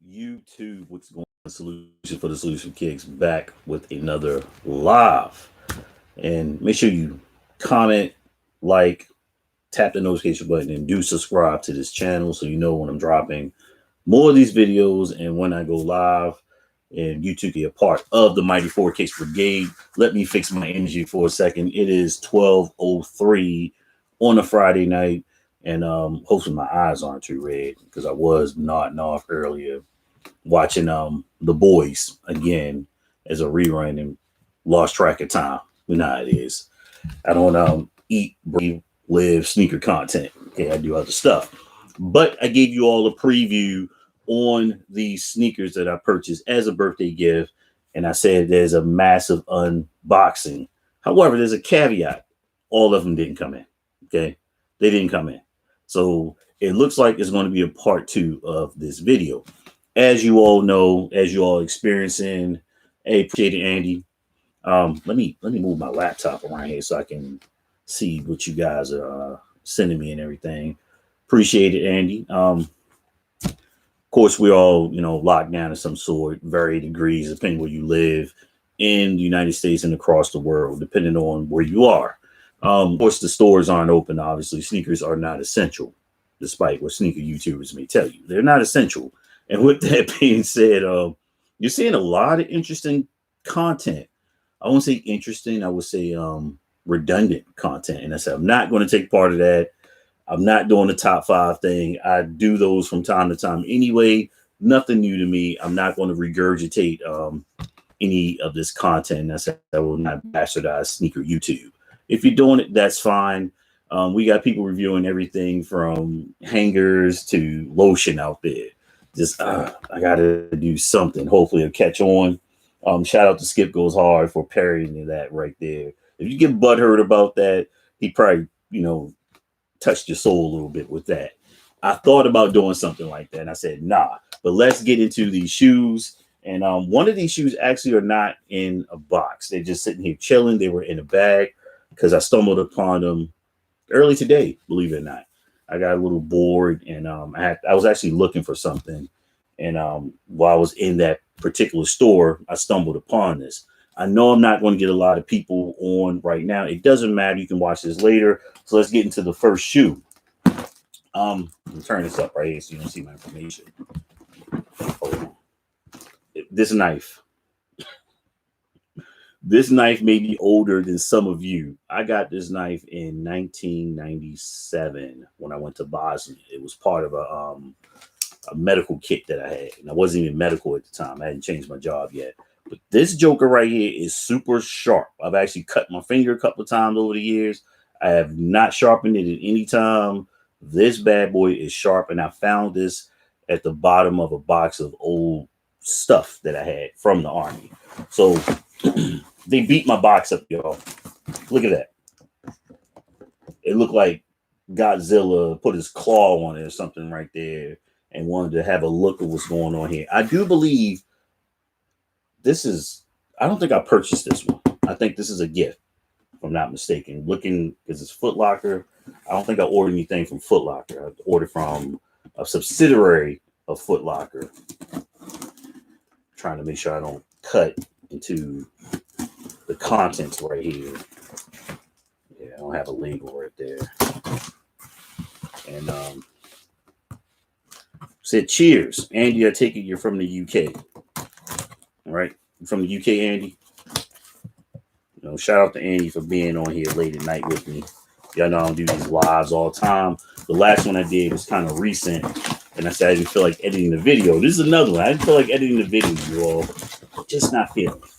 YouTube, what's going on? Solution for the Solution Kicks back with another live. And make sure you comment, like, tap the notification button, and do subscribe to this channel so you know when I'm dropping more of these videos and when I go live. And you two be a part of the Mighty 4 Case Brigade. Let me fix my energy for a second. It is 12:03 on a Friday night. And hopefully my eyes aren't too red because I was nodding off earlier watching The Boys again as a rerun and lost track of time. You know how it is. I don't eat, breathe, live sneaker content. Okay, I do other stuff. But I gave you all a preview on these sneakers that I purchased as a birthday gift. And I said there's a massive unboxing. However, there's a caveat. All of them didn't come in. Okay, they didn't come in. So it looks like it's going to be a part 2 of this video. As you all know, as you all experiencing, hey, appreciate it, Andy. Let me move my laptop around here so I can see what you guys are sending me and everything. Appreciate it, Andy. Of course, we're all, locked down of some sort, varying degrees, depending where you live in the United States and across the world, depending on where you are. Of course, the stores aren't open. Obviously, sneakers are not essential, despite what sneaker YouTubers may tell you. They're not essential. And with that being said, you're seeing a lot of interesting content. I won't say interesting. I would say redundant content. And I said, I'm not going to take part of that. I'm not doing the top 5 thing. I do those from time to time anyway. Nothing new to me. I'm not going to regurgitate any of this content. I said I will not bastardize sneaker YouTube. If you're doing it, that's fine. We got people reviewing everything from hangers to lotion out there. Just, I got to do something. Hopefully it'll catch on. Shout out to Skip Goes Hard for parrying that right there. If you get butthurt about that, he probably, touched your soul a little bit with that. I thought about doing something like that, and I said, nah. But let's get into these shoes. And one of these shoes actually are not in a box. They're just sitting here chilling. They were in a bag because I stumbled upon them early today, believe it or not. I got a little bored, and I was actually looking for something. And while I was in that particular store, I stumbled upon this. I know I'm not going to get a lot of people on right now. It doesn't matter. You can watch this later. So let's get into the first shoe. Let me turn this up right here so you don't see my information. Oh. This knife. This knife may be older than some of you. I got this knife in 1997 when I went to Bosnia. It was part of a medical kit that I had. And I wasn't even medical at the time. I hadn't changed my job yet. But this joker right here is super sharp. I've actually cut my finger a couple of times over the years. I have not sharpened it at any time. This bad boy is sharp. And I found this at the bottom of a box of old stuff that I had from the Army. So they beat my box up, y'all. Look at that. It looked like Godzilla put his claw on it or something right there and wanted to have a look at what's going on here. I do believe this is, I don't think I purchased this one. I think this is a gift, if I'm not mistaken. Looking, because it's Foot Locker. I don't think I ordered anything from Foot Locker. I ordered from a subsidiary of Foot Locker. Trying to make sure I don't cut into the contents right here. Yeah, I don't have a label right there. And said, cheers. Andy, I take it you're from the UK. All right. From the UK, Andy. Shout out to Andy for being on here late at night with me. Y'all know I don't do these lives all the time. The last one I did was kind of recent. And I said I didn't feel like editing the video. This is another one. I didn't feel like editing the video, you all. Just not feeling it.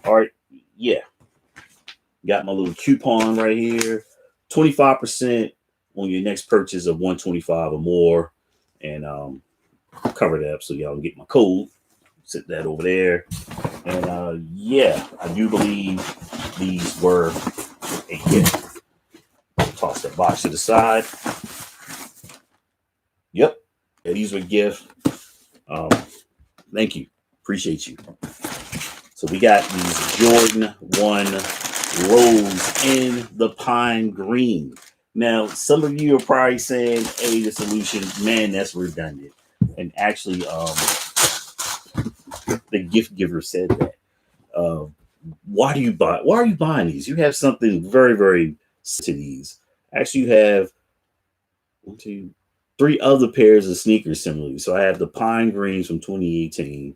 All right. Yeah. Got my little coupon right here. 25% on your next purchase of $125 or more. And cover that up so y'all can get my code. Sit that over there. And yeah, I do believe these were a gift. Toss that box to the side. Yep. Yeah, these were gifts. Thank you. Appreciate you. So we got these Jordan 1 Rose in the pine green. Now, some of you are probably saying, hey, the solution, man, that's redundant. And actually, The gift giver said that. Uh, why are you buying these? You have something very, very to these. Actually, you have one, two, three other pairs of sneakers similarly. So I have the pine greens from 2018.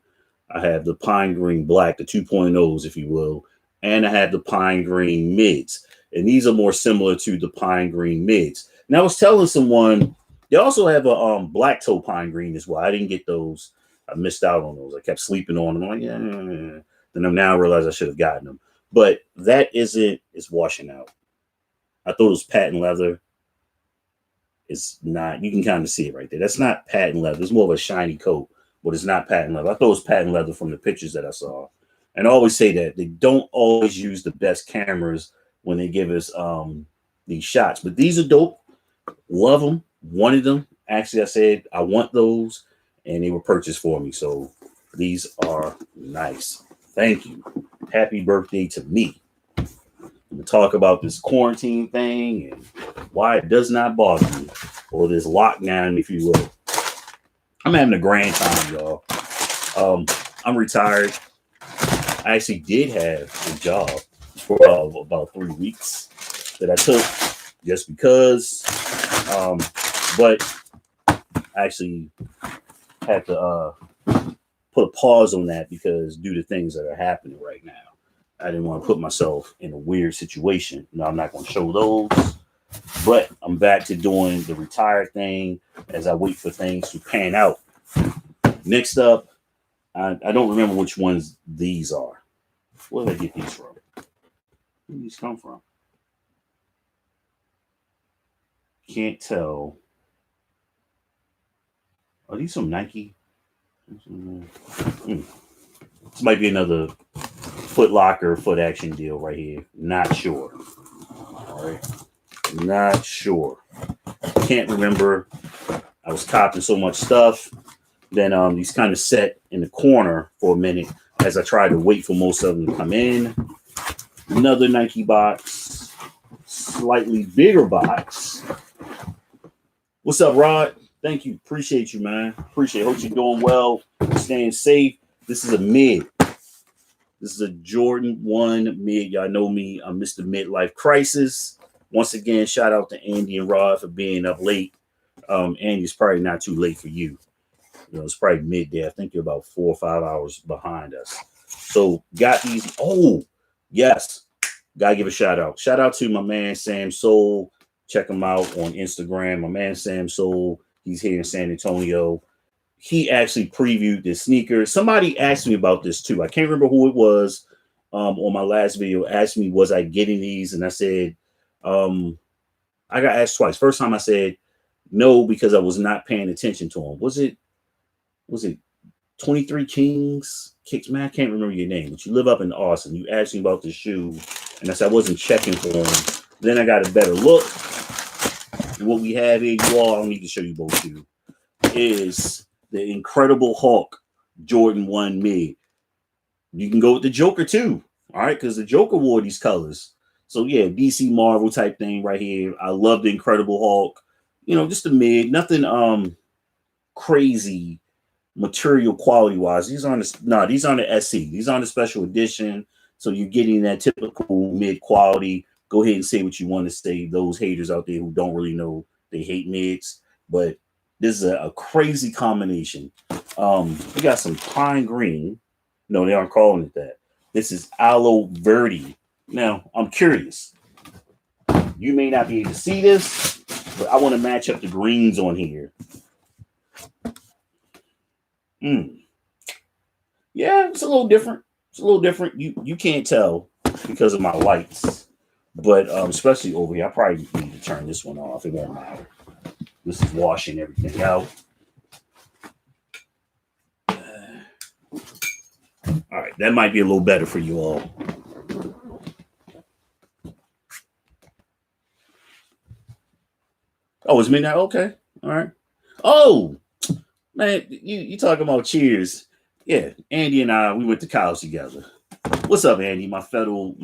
I have the pine green black, the 2.0s, if you will, and I have the pine green mids. And these are more similar to the pine green mids. Now I was telling someone they also have a black toe pine green as well. I didn't get those. I missed out on those. I kept sleeping on them. I'm like, yeah. Then I'm now realized I should have gotten them. But that isn't, it's washing out. I thought it was patent leather. It's not. You can kind of see it right there. That's not patent leather. It's more of a shiny coat, but it's not patent leather. I thought it was patent leather from the pictures that I saw. And I always say that they don't always use the best cameras when they give us these shots. But these are dope. Love them. Wanted them. Actually, I said I want those, and they were purchased for me. So these are nice. Thank you. Happy birthday to me. We talk about this quarantine thing and why it does not bother me, or this lockdown, if you will. I'm having a grand time, y'all. I'm retired. I actually did have a job for about 3 weeks that I took just because, but I actually had to put a pause on that because due to things that are happening right now. I didn't want to put myself in a weird situation. No, I'm not going to show those, but I'm back to doing the retired thing as I wait for things to pan out. Next up, I don't remember which ones these are. Where did I get these from? Where did these come from? Can't tell. Are these some Nike? This might be another Foot Locker, Foot Action deal right here. Not sure. All right. Not sure. Can't remember. I was copping so much stuff. Then these kind of set in the corner for a minute as I tried to wait for most of them to come in. Another Nike box. Slightly bigger box. What's up, Rod? Thank you. Appreciate you, man. Appreciate it. Hope you're doing well. Staying safe. This is a mid. This is a Jordan 1 mid. Y'all know me. I'm Mr. Midlife Crisis. Once again, shout out to Andy and Rod for being up late. Andy's probably not too late for you. You know, it's probably midday. I think you're about 4 or 5 hours behind us. So got these. Oh, yes. Gotta give a shout out. Shout out to my man Sam Soul. Check him out on Instagram. My man Sam Soul. He's here in San Antonio. He actually previewed this sneaker. Somebody asked me about this too. I can't remember who it was on my last video. Asked me, was I getting these? And I said, I got asked twice. First time I said no, because I was not paying attention to them. Was it 23 Kings? Kicks, man, I can't remember your name, but you live up in Austin. You asked me about the shoe, and I said I wasn't checking for them. Then I got a better look. And what we have here, you all, I don't need to show you both shoes, is the Incredible Hulk Jordan 1 mid. You can go with the Joker too, all right, because the Joker wore these colors. So yeah, DC Marvel type thing right here. I love the Incredible Hulk. You know, just a mid, nothing crazy material quality wise. These aren't the SC. These aren't a special edition. So you're getting that typical mid quality. Go ahead and say what you want to say. Those haters out there who don't really know, they hate mids, but this is a crazy combination. We got some pine green. No, they aren't calling it that. This is aloe verde. Now, I'm curious. You may not be able to see this, but I want to match up the greens on here. Yeah, it's a little different. It's a little different. You can't tell because of my lights, but especially over here, I probably need to turn this one off. It won't matter. This is washing everything out. All right, that might be a little better for you all. Oh, it's midnight. Okay, all right. Oh, man, you talking about cheers? Yeah, Andy and I, we went to college together. What's up, Andy? My fellow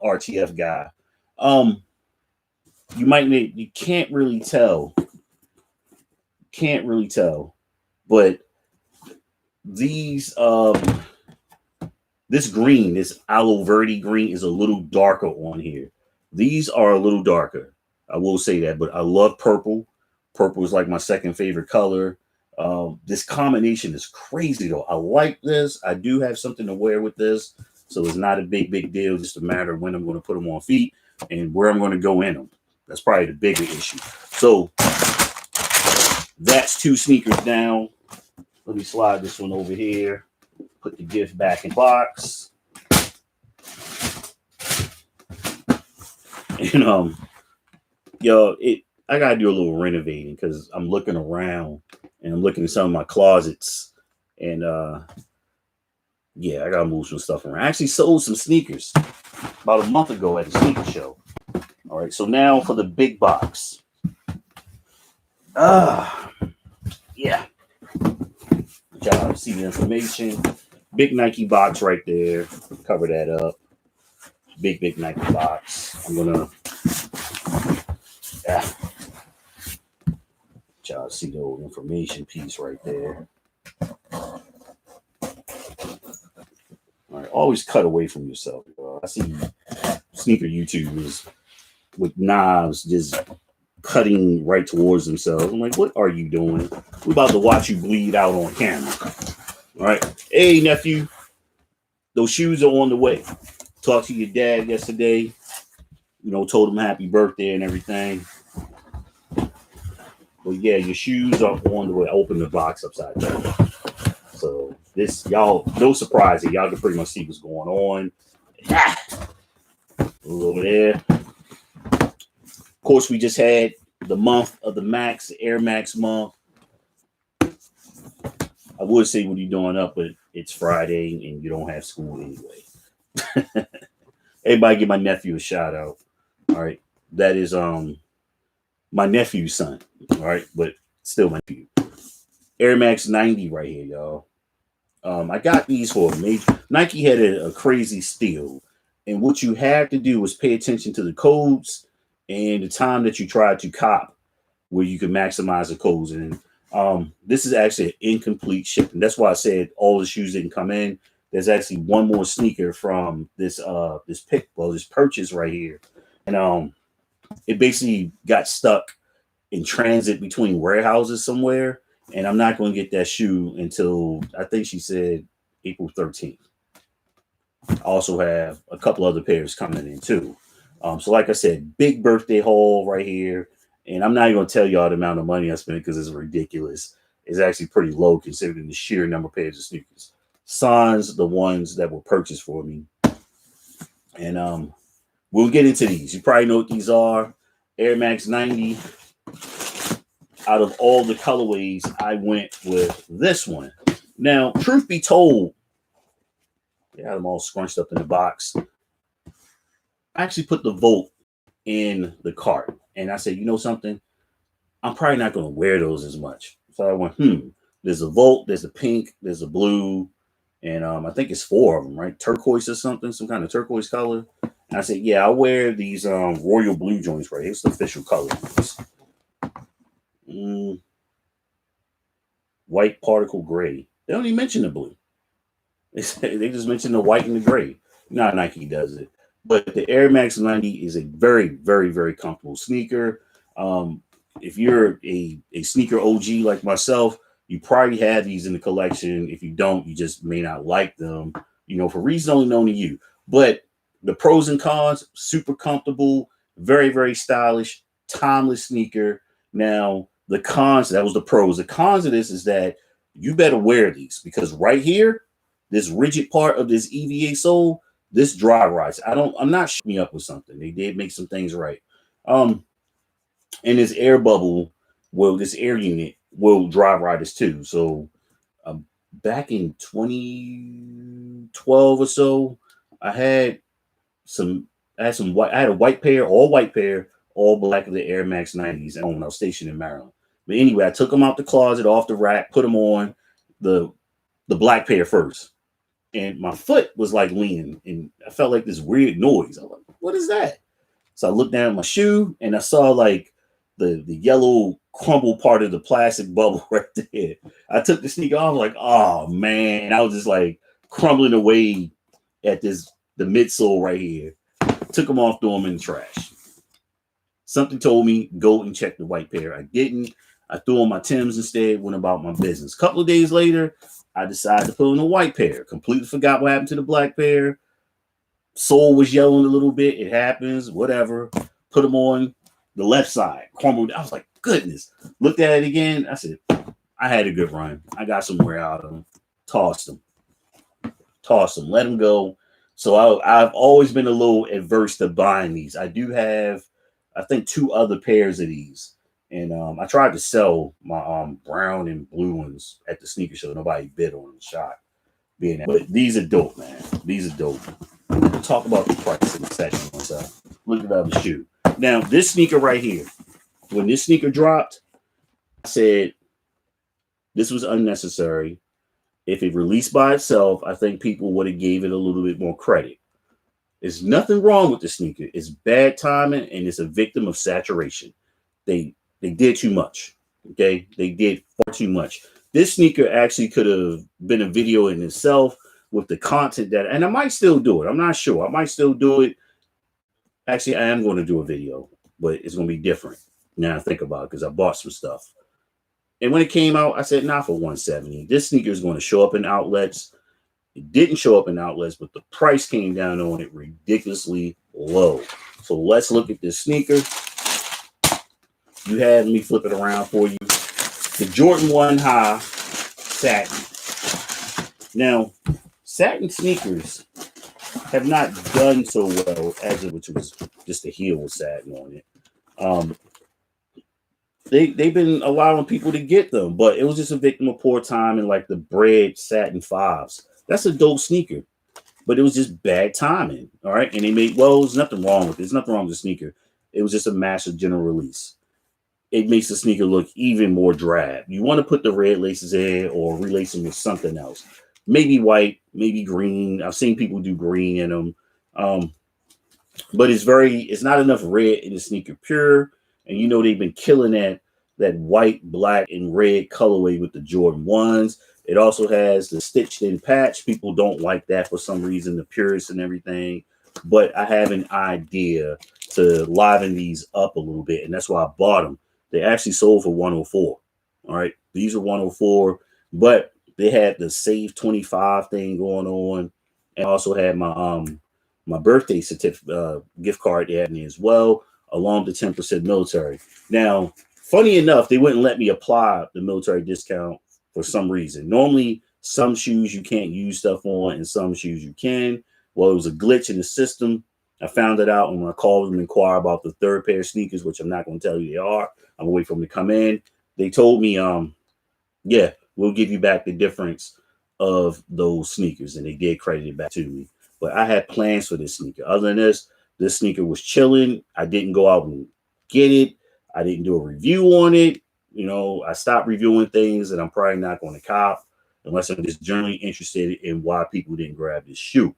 RTF guy. You can't really tell, but these this green, this aloe verde green, is a little darker on here. These are a little darker. I will say that, but I love purple. Purple is like my second favorite color. This combination is crazy though. I like this. I do have something to wear with this, so it's not a big deal. Just a matter of when I'm going to put them on feet and where I'm going to go in them. That's probably the bigger issue. So that's two sneakers down. Let me slide this one over here. Put the gift back in box. And yo, I gotta do a little renovating because I'm looking around and I'm looking at some of my closets. And yeah, I gotta move some stuff around. I actually sold some sneakers about a month ago at a sneaker show. All right, so now for the big box. Yeah. Y'all see the information. Big Nike box right there. Cover that up. Big Nike box. I'm gonna y'all see the old information piece right there. All right, always cut away from yourself. I see sneaker YouTubers with knives just cutting right towards themselves. I'm like, what are you doing? We're about to watch you bleed out on camera. All right. Hey, nephew. Those shoes are on the way. Talked to your dad yesterday. Told him happy birthday and everything. But yeah, your shoes are on the way. I opened the box upside down. So this, y'all, no surprise here. Y'all can pretty much see what's going on. Over there. Of course, we just had the month of the Max, the Air Max month. I would say what are you doing up, but it's Friday and you don't have school anyway. Everybody give my nephew a shout out. All right. That is my nephew's son. All right, but still my nephew. Air Max 90 right here, y'all. I got these for a major. Nike had a crazy steal. And what you have to do is pay attention to the codes and the time that you try to cop where you can maximize the codes. And this is actually an incomplete shipment. That's why I said all the shoes didn't come in. There's actually one more sneaker from this purchase right here. And it basically got stuck in transit between warehouses somewhere. And I'm not going to get that shoe until I think she said April 13th. I also have a couple other pairs coming in too. So like I said, big birthday haul right here. And I'm not even going to tell y'all the amount of money I spent because it's ridiculous. It's actually pretty low considering the sheer number of pairs of sneakers. Sans the ones that were purchased for me. And we'll get into these. You probably know what these are. Air Max 90. Out of all the colorways, I went with this one. Now, truth be told, they had them all scrunched up in the box. I actually put the Volt in the cart. And I said, you know something? I'm probably not going to wear those as much. So I went, there's a Volt, there's a pink, there's a blue, and I think it's 4 of them, right? Turquoise or something, some kind of turquoise color. And I said, yeah, I'll wear these royal blue joints right here. It's the official color. White particle gray. They don't even mention the blue. They just mention the white and the gray. Not Nike does it. But the Air Max 90 is a very, very, very comfortable sneaker. If you're a sneaker OG like myself, you probably have these in the collection. If you don't, you just may not like them, for reasons only known to you. But the pros and cons, super comfortable, very, very stylish, timeless sneaker. Now, the cons, that was the pros. The cons of this is that you better wear these because right here, this rigid part of this EVA sole, this dry rides. I'm not shooting me up with something. They did make some things right. And this air bubble, this air unit will dry ride this too. So back in 2012 or so, I had a white pair, all black of the Air Max 90s when I was stationed in Maryland. But anyway, I took them out the closet, off the rack, put them on the black pair first. And my foot was like leaning and I felt like this weird noise. I was like, what is that? So I looked down at my shoe and I saw like the yellow crumble part of the plastic bubble right there. I took the sneaker off, like, oh man, I was just like crumbling away at the midsole right here. Took them off, threw them in the trash. Something told me go and check the white pair. I didn't. I threw on my Timbs instead, went about my business. A couple of days later, I decided to put on a white pair. Completely forgot what happened to the black pair. Sole was yellowing a little bit. It happens, whatever. Put them on the left side, crumbled. I was like, goodness. Looked at it again. I said, I had a good run. I got some wear out of them. Tossed them. Let them go. So I've always been a little adverse to buying these. I do have, I think, 2 other pairs of these. And I tried to sell my brown and blue ones at the sneaker show. Nobody bid on the shot. But these are dope, man. These are dope. We'll talk about the price in a second. So look at the other shoe. Now, this sneaker right here, when this sneaker dropped, I said this was unnecessary. If it released by itself, I think people would have gave it a little bit more credit. There's nothing wrong with the sneaker. It's bad timing, and it's a victim of saturation. They did too much. Okay, they did far too much. This sneaker actually could have been a video in itself with the content that, and I might still do it. I'm not sure. I might still do it. Actually, I am going to do a video, but it's going to be different. Now I think about it because I bought some stuff. And when it came out, I said, not for 170. This sneaker is going to show up in outlets. It didn't show up in outlets, but the price came down on it ridiculously low. So let's look at this sneaker. You had me flip it around for you. The Jordan 1 High satin. Now, satin sneakers have not done so well as it was just the heel with satin on it. They've been allowing people to get them, but it was just a victim of poor timing, like the bread satin 5s. That's a dope sneaker, but it was just bad timing. All right. And they made, well, there's nothing wrong with it. There's nothing wrong with the sneaker. It was just a massive general release. It makes the sneaker look even more drab. You want to put the red laces in or relace them with something else. Maybe white, maybe green. I've seen people do green in them. But it's not enough red in the sneaker pure. And you know they've been killing that white, black, and red colorway with the Jordan 1s. It also has the stitched in patch. People don't like that for some reason, the purists and everything. But I have an idea to liven these up a little bit, and that's why I bought them. They actually sold for 104. All right, these are 104, but they had the Save 25 thing going on, and also had my birthday certificate gift card they had me as well, along with the 10% military. Now, funny enough, they wouldn't let me apply the military discount for some reason. Normally, some shoes you can't use stuff on, and some shoes you can. Well, it was a glitch in the system. I found it out when I called them and inquired about the third pair of sneakers, which I'm not going to tell you they are. I'm going to wait for them to come in. They told me, yeah, we'll give you back the difference of those sneakers. And they did credit it back to me. But I had plans for this sneaker. Other than this sneaker was chilling. I didn't go out and get it. I didn't do a review on it. You know, I stopped reviewing things that I'm probably not going to cop unless I'm just generally interested in why people didn't grab this shoe.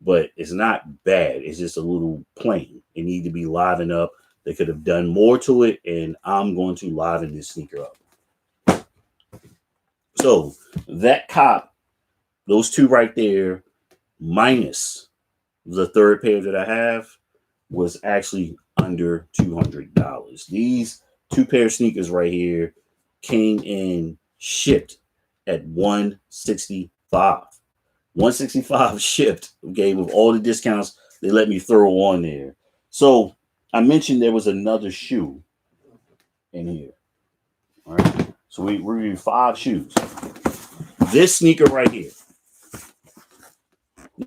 But it's not bad. It's just a little plain. It needs to be livened up. They could have done more to it, and I'm going to liven this sneaker up. So that cop, those two right there, minus the third pair that I have, was actually under $200. These two pair of sneakers right here came in shipped at $165. $165 shipped, okay, with all the discounts they let me throw on there. So I mentioned there was another shoe in here. All right. So we reviewed 5 shoes. This sneaker right here.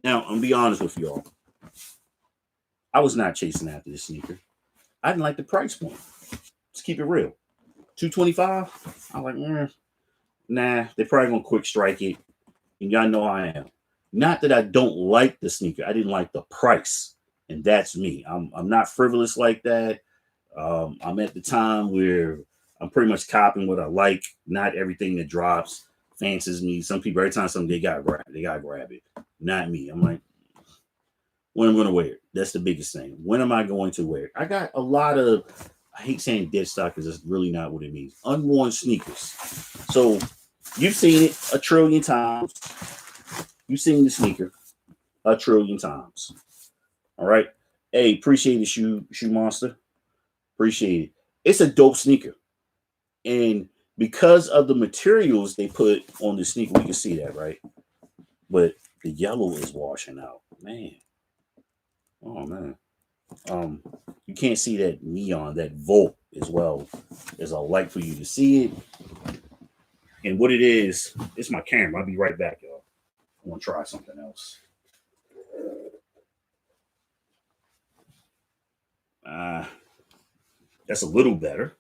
Now, I'm gonna be honest with y'all. I was not chasing after this sneaker. I didn't like the price point. Let's keep it real. $225. I'm like, nah, they're probably gonna quick strike it. And y'all know how I am. Not that I don't like the sneaker. I didn't like the price. And that's me. I'm not frivolous like that. I'm at the time where I'm pretty much copying what I like. Not everything that drops fancies me. Some people, every time something, they gotta grab it. Not me. I'm like, when I'm gonna wear it. That's the biggest thing. When am I going to wear it? I got a lot of I hate saying dead stock because it's really not what it means. Unworn sneakers. So you've seen it a trillion times. You've seen the sneaker a trillion times. All right. Hey, appreciate it, shoe monster. Appreciate it. It's a dope sneaker. And because of the materials they put on the sneaker, we can see that, right? But the yellow is washing out. Man. Oh man. Um, you can't see that neon, that volt as well. There's a light for you to see it. And what it is, it's my camera. I'll be right back, y'all. I want to try something else. That's a little better.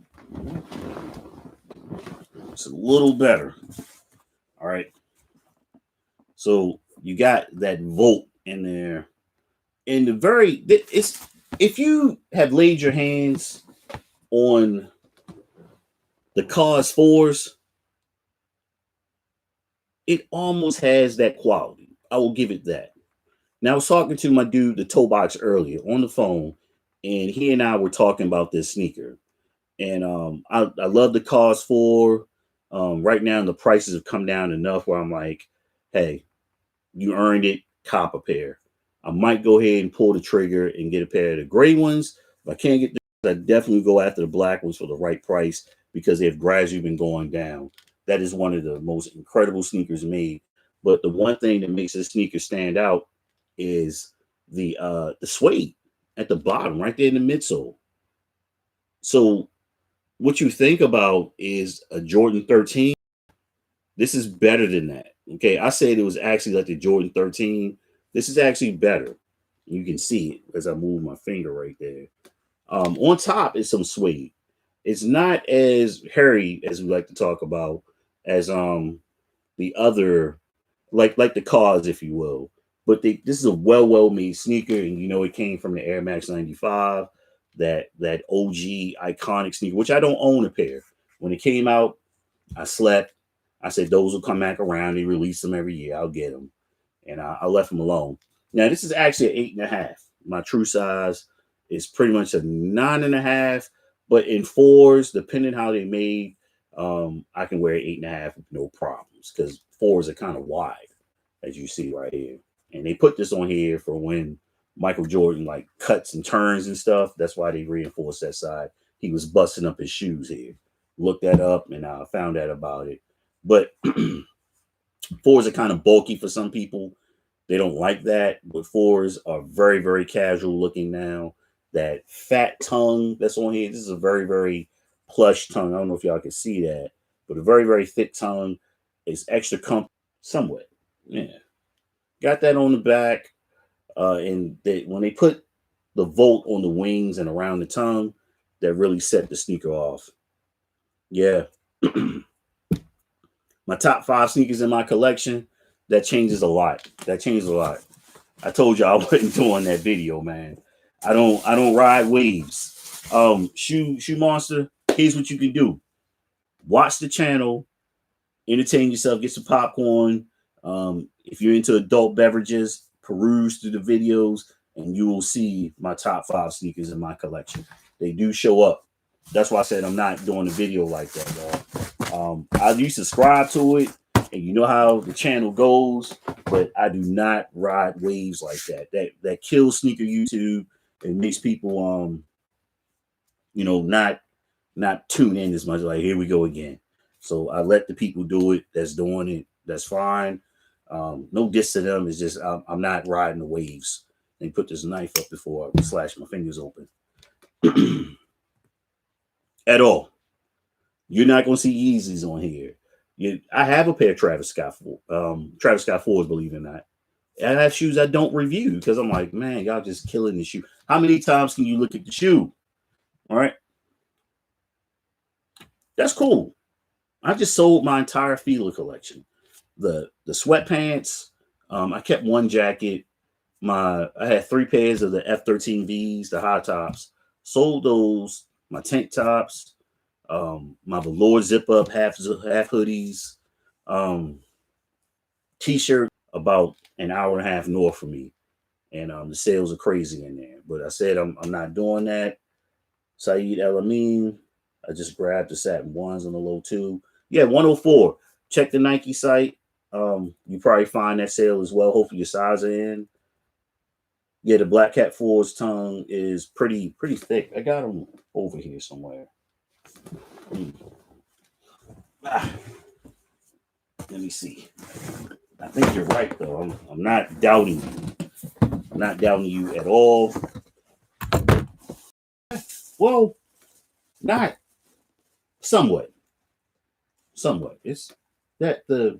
It's a little better. All right. So you got that volt in there. And it's if you have laid your hands on the Cause 4s, it almost has that quality. I will give it that. Now, I was talking to my dude, the toe box, earlier on the phone, and he and I were talking about this sneaker. And I love the Cause 4. Right now, the prices have come down enough where I'm like, hey, you earned it, cop a pair. I might go ahead and pull the trigger and get a pair of the gray ones. If I can't get the, I definitely go after the black ones for the right price because they've gradually been going down. That is one of the most incredible sneakers made. But the one thing that makes this sneaker stand out is the suede at the bottom, right there in the midsole. So what you think about is a Jordan 13. This is better than that. Okay, I said it was actually like the Jordan 13. This is actually better. You can see it as I move my finger right there. On top is some suede. It's not as hairy as we like to talk about as the other, like the cars, if you will. But this is a well made sneaker, and you know it came from the Air Max 95, that OG iconic sneaker, which I don't own a pair. When it came out, I slept. I said those will come back around. They release them every year. I'll get them, and I left them alone. Now this is actually an 8.5. My true size is pretty much a 9.5, but in 4s, depending how they made, I can wear 8.5 with no problems because 4s are kind of wide, as you see right here. And they put this on here for when Michael Jordan like cuts and turns and stuff. That's why they reinforced that side. He was busting up his shoes here. Looked that up and I found out about it. But 4s are kind of bulky for some people. They don't like that, but 4s are very casual looking now. That fat tongue that's on here, this is a very plush tongue. I don't know if y'all can see that, but a very thick tongue. It's extra comfortable, somewhat. Yeah, got that on the back. And when they put the volt on the wings and around the tongue, that really set the sneaker off. Yeah. My top 5 sneakers in my collection, that changes a lot. That changes a lot. I told you I wasn't doing that video, man. I don't ride waves. Shoe monster, here's what you can do. Watch the channel, entertain yourself, get some popcorn. If you're into adult beverages, peruse through the videos, and you will see my top 5 sneakers in my collection. They do show up. That's why I said I'm not doing a video like that, y'all. You subscribe to it, and you know how the channel goes, but I do not ride waves like that. That kills sneaker YouTube and makes people not tune in as much. Like, here we go again. So I let the people do it that's doing it. That's fine. No diss to them. It's just I'm not riding the waves. And put this knife up before I slash my fingers open. At all. You're not going to see Yeezys on here. I have a pair of Travis Scott 4s, believe it or not. I have shoes I don't review because I'm like, man, y'all just killing the shoe. How many times can you look at the shoe? All right. That's cool. I just sold my entire Fila collection. The sweatpants. I kept one jacket. I had 3 pairs of the F13Vs, the high tops. Sold those. My tank tops. My velour zip up half hoodies. T-shirt about an hour and a half north from me. And the sales are crazy in there. But I said I'm not doing that. Saeed El Amin. I just grabbed the satin ones on the low too. Yeah, 104. Check the Nike site. You probably find that sale as well. Hopefully your size are in. Yeah, the Black Cat 4's tongue is pretty thick. I got them over here somewhere. Ah, let me see. I think you're right though. I'm not doubting you. I'm not doubting you at all. Well, not somewhat. Somewhat. It's that the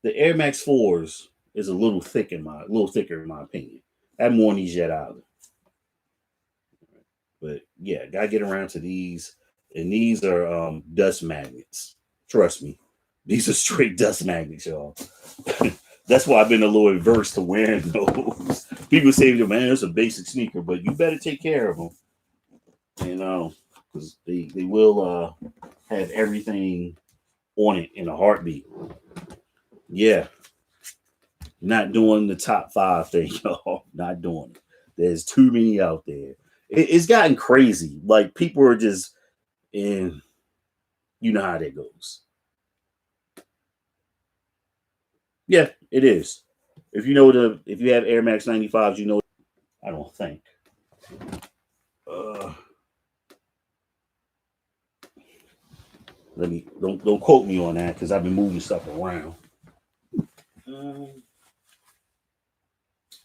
Air Max 4s is a little thicker in my opinion. I have more on these Jet Island. But yeah, gotta get around to these. And these are dust magnets. Trust me. These are straight dust magnets, y'all. That's why I've been a little averse to wearing those. People say, man, it's a basic sneaker, but you better take care of them. You know, because they will have everything on it in a heartbeat. Yeah. Not doing the top 5 thing, y'all. Not doing it. There's too many out there. It's gotten crazy. Like people are just in, you know how that goes. Yeah, it is. If you have Air Max 95s, you know. I don't think. Uh, Let me don't quote me on that because I've been moving stuff around. Um,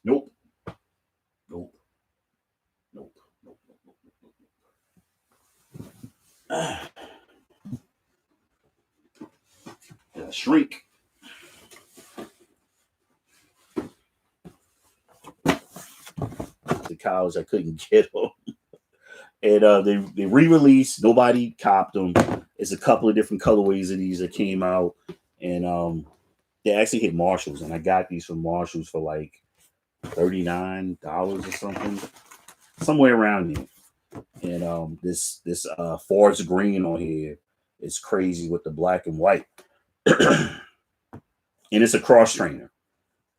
nope, nope, nope, nope, nope. Shrink. The cows I couldn't get them, and they re-released. Nobody copped them. It's a couple of different colorways of these that came out, and they actually hit Marshalls, and I got these from Marshalls for like $39 or something, somewhere around there. And this forest green on here is crazy with the black and white, and it's a cross trainer.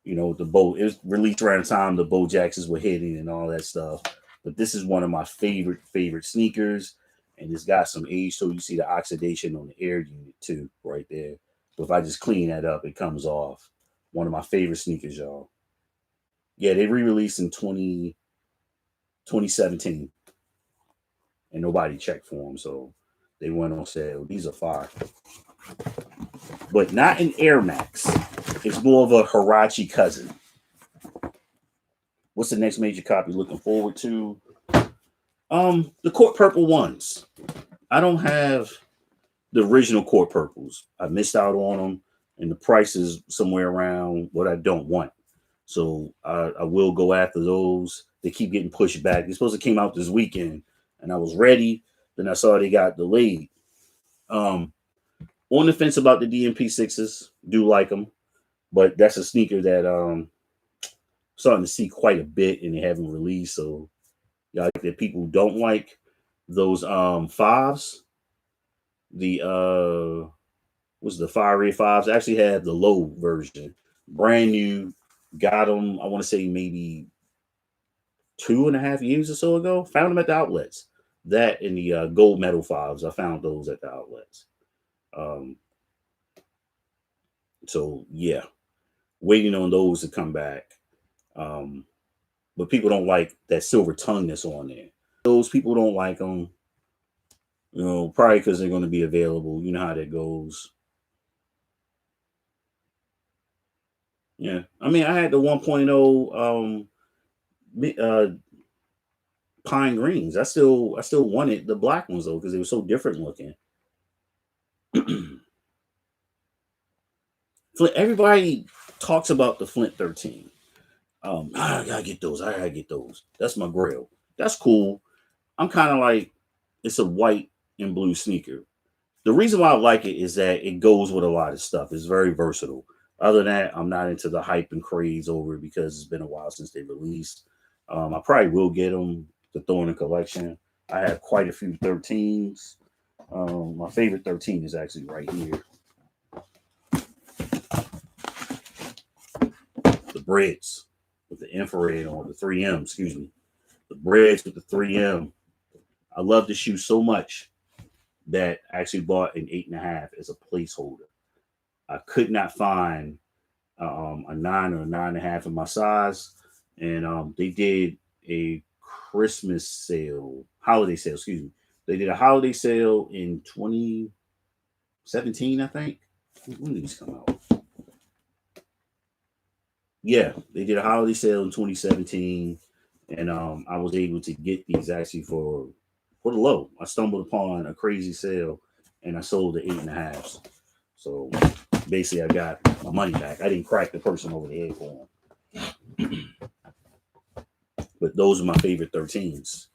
You know, the bow it was released around the time the Bo Jacksons were hitting and all that stuff. But this is one of my favorite sneakers, and it's got some age. So you see the oxidation on the air unit too, right there. So if I just clean that up, it comes off. One of my favorite sneakers, y'all. Yeah, they re-released in 2017, and nobody checked for them, so they went on sale. These are fire, but not an Air Max. It's more of a Hirachi cousin. What's the next major copy looking forward to? The court purple ones. I don't have the original court purples. I missed out on them, and the price is somewhere around what I don't want. So I will go after those. They keep getting pushed back. They're supposed to came out this weekend, and I was ready. Then I saw they got delayed. On the fence about the DMP6s. Do like them, but that's a sneaker that starting to see quite a bit, and they haven't released. So yeah, like that people don't like those fives. The what's the fire red fives? I actually have the low version, brand new. Got them. I want to say maybe 2.5 years or so ago. Found them at the outlets. That and the gold medal fives. I found those at the outlets. Um, so yeah, waiting on those to come back. Um, but people don't like that silver tongue that's on there. Those people don't like them. You know, probably because they're going to be available. You know how that goes. Yeah, I mean, I had the 1.0 pine greens. I still wanted the black ones though because they were so different looking. Flint, everybody talks about the Flint 13. I gotta get those. I gotta get those. That's my grail. That's cool. I'm kind of like it's a white and blue sneaker. The reason why I like it is that it goes with a lot of stuff. It's very versatile. Other than that, I'm not into the hype and craze over it because it's been a while since they released. I probably will get them to throw in a collection. I have quite a few 13s. My favorite 13 is actually right here. The Breads with the infrared on the 3M, excuse me. The breads with the 3M. I love the shoe so much that I actually bought an 8.5 as a placeholder. I could not find a 9 or a 9.5 in my size, and they did a Christmas sale, holiday sale. Excuse me. They did a holiday sale in 2017, I think. When did these come out? Yeah, they did a holiday sale in 2017, and I was able to get these actually for the low. I stumbled upon a crazy sale, and I sold the 8.5s. So basically, I got my money back. I didn't crack the person over the head for them, but those are my favorite 13s.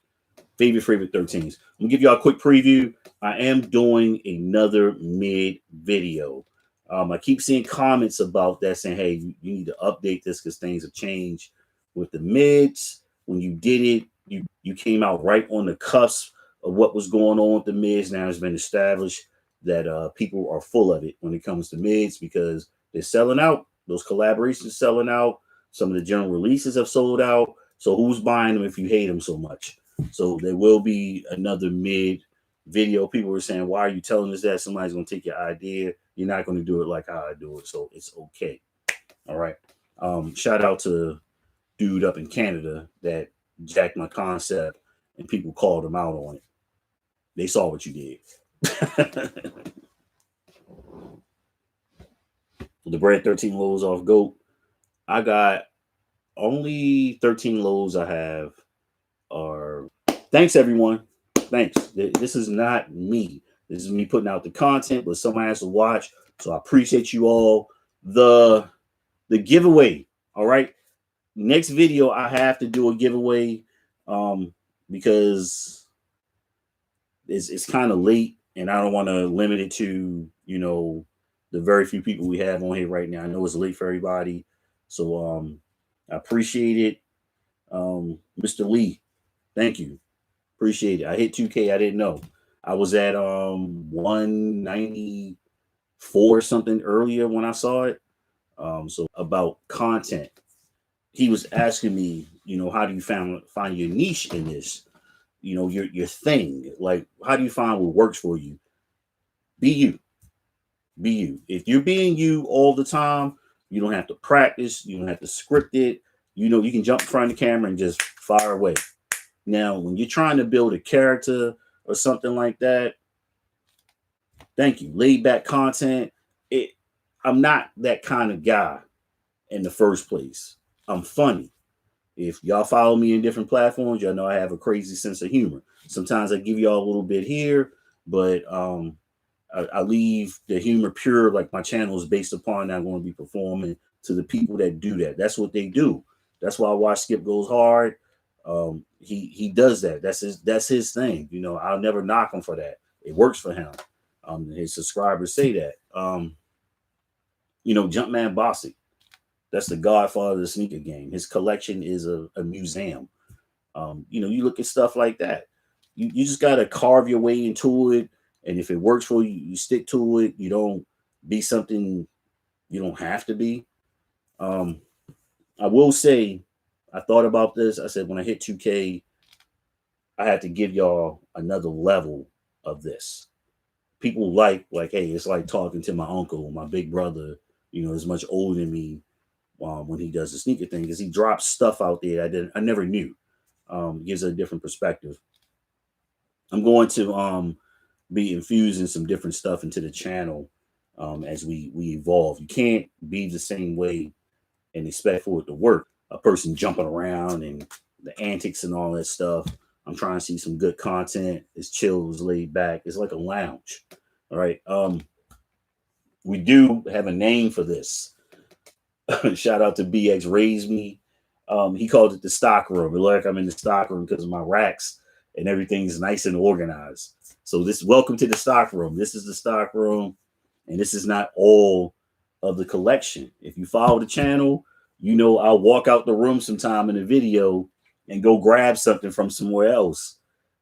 Favorite 13s. I'm gonna give y'all a quick preview. I am doing another mid video. I keep seeing comments about that saying, "Hey, you need to update this because things have changed with the mids. When you did it, you came out right on the cusp of what was going on with the mids. Now it's been established that people are full of it when it comes to mids because they're selling out. Those collaborations selling out. Some of the general releases have sold out. So who's buying them if you hate them so much?" So there will be another mid video. People were saying, "Why are you telling us that? Somebody's going to take your idea. You're not going to do it like how I do it." So it's okay. All right. Shout out to dude up in Canada that jacked my concept and people called him out on it. They saw what you did. The bread 13 lows off GOAT. I got only 13 lows I have are thanks everyone. Thanks. This is not me. This is me putting out the content, but someone has to watch. So I appreciate you all. The giveaway. All right. Next video, I have to do a giveaway because it's kind of late and I don't want to limit it to, the very few people we have on here right now. I know it's late for everybody. So I appreciate it. Mr. Lee, thank you. Appreciate it. I hit 2K. I didn't know. I was at 194 something earlier when I saw it. So about content. He was asking me, how do you find your niche in this? Your thing. Like, how do you find what works for you? Be you. Be you. If you're being you all the time, you don't have to practice. You don't have to script it. You can jump in front of the camera and just fire away. Now, when you're trying to build a character or something like that, thank you. Laid back content. I'm not that kind of guy in the first place. I'm funny. If y'all follow me in different platforms, y'all know I have a crazy sense of humor. Sometimes I give y'all a little bit here, but I leave the humor pure. Like my channel is based upon I'm going to be performing to the people that do that. That's what they do. That's why I watch Skip Goes Hard. He does that. That's his thing. I'll never knock him for that. It works for him. His subscribers say that. Jumpman Bossy. That's the godfather of the sneaker game. His collection is a museum. You look at stuff like that. You just got to carve your way into it. And if it works for you, you stick to it. You don't be something you don't have to be. I will say, I thought about this. I said, when I hit 2K, I had to give y'all another level of this. People like, hey, it's like talking to my uncle, my big brother, is much older than me. When he does the sneaker thing, because he drops stuff out there I never knew. Gives a different perspective. I'm going to be infusing some different stuff into the channel as we evolve. You can't be the same way and expect for it to work. A person jumping around and the antics and all that stuff. I'm trying to see some good content. It's chill, it's laid back. It's like a lounge. All right. We do have a name for this. Shout out to BX Raised Me. He called it the stock room. It looked like I'm in the stock room because of my racks and everything's nice and organized. So welcome to the stock room. This is the stock room, and this is not all of the collection. If you follow the channel, I'll walk out the room sometime in the video and go grab something from somewhere else.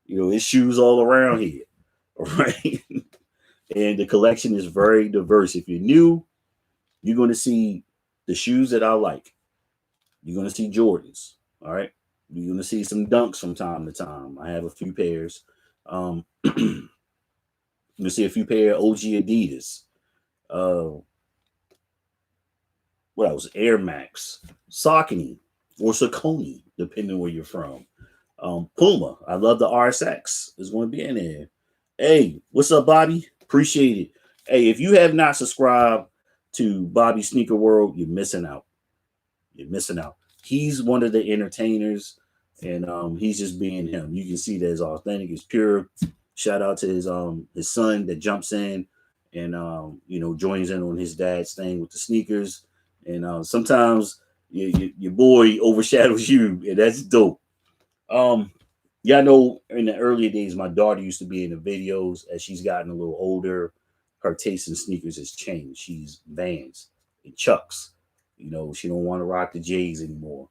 There's shoes all around here. All right. And the collection is very diverse. If you're new, you're going to see the shoes that I like. You're going to see Jordans. All right. You're gonna see some dunks from time to time. I have a few pairs. You'll see a few pair of OG Adidas. Uh, what else? Air Max, Saucony, or Saucony, depending where you're from. Puma. I love the RSX. It's going to be in there. Hey, what's up, Bobby? Appreciate it. Hey, if you have not subscribed to Bobby Sneaker World, you're missing out. You're missing out. He's one of the entertainers, and he's just being him. You can see that it's authentic, it's pure. Shout out to his son that jumps in and joins in on his dad's thing with the sneakers. And sometimes your boy overshadows you, and that's dope. Um, yeah, I know in the earlier days, my daughter used to be in the videos. As she's gotten a little older, her taste in sneakers has changed. She's Vans and Chucks. She don't want to rock the J's anymore.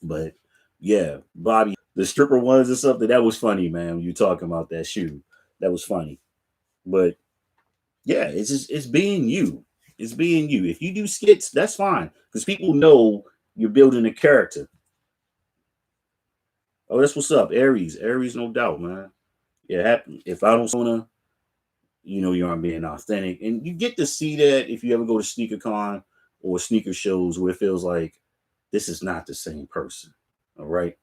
But yeah, Bobby, the stripper ones or something, that was funny, man. When you talking about that shoe, that was funny. But yeah, it's being you. It's being you. If you do skits, that's fine because people know you're building a character. Oh, that's what's up, Aries. Aries, no doubt, man. Yeah, if I don't wanna, you aren't being authentic, and you get to see that if you ever go to sneaker con or sneaker shows where it feels like this is not the same person. All right,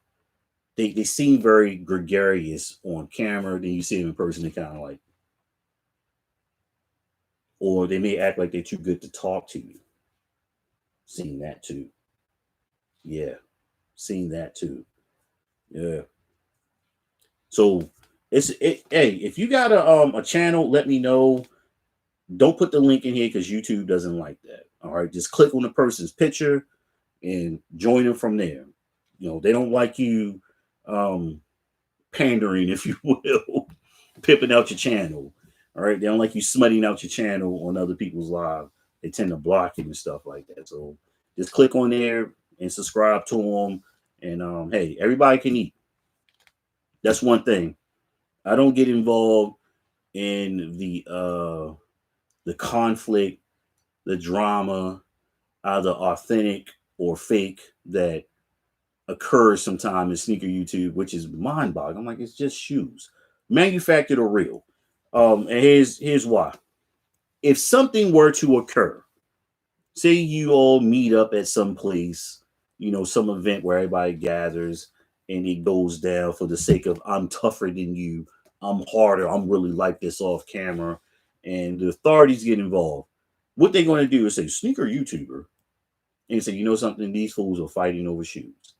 they seem very gregarious on camera. Then you see them in person, they kind of like, or they may act like they're too good to talk to you. Seen that too. Yeah, seen that too. Yeah. So hey, if you got a channel, let me know. Don't put the link in here because YouTube doesn't like that. All right, just click on the person's picture and join them from there. They don't like you um, pandering, if you will, pimping out your channel. All right, they don't like you smutting out your channel on other people's live. They tend to block you and stuff like that. So just click on there and subscribe to them. And hey, everybody can eat. That's one thing. I don't get involved in the conflict, the drama, either authentic or fake, that occurs sometime in sneaker YouTube, which is mind boggling. I'm like, it's just shoes, manufactured or real. And here's why. If something were to occur, say you all meet up at some place, some event where everybody gathers and it goes down for the sake of I'm tougher than you, I'm harder, I'm really like this off camera, and the authorities get involved. What they're going to do is say sneaker YouTuber, and say, something, these fools are fighting over shoes.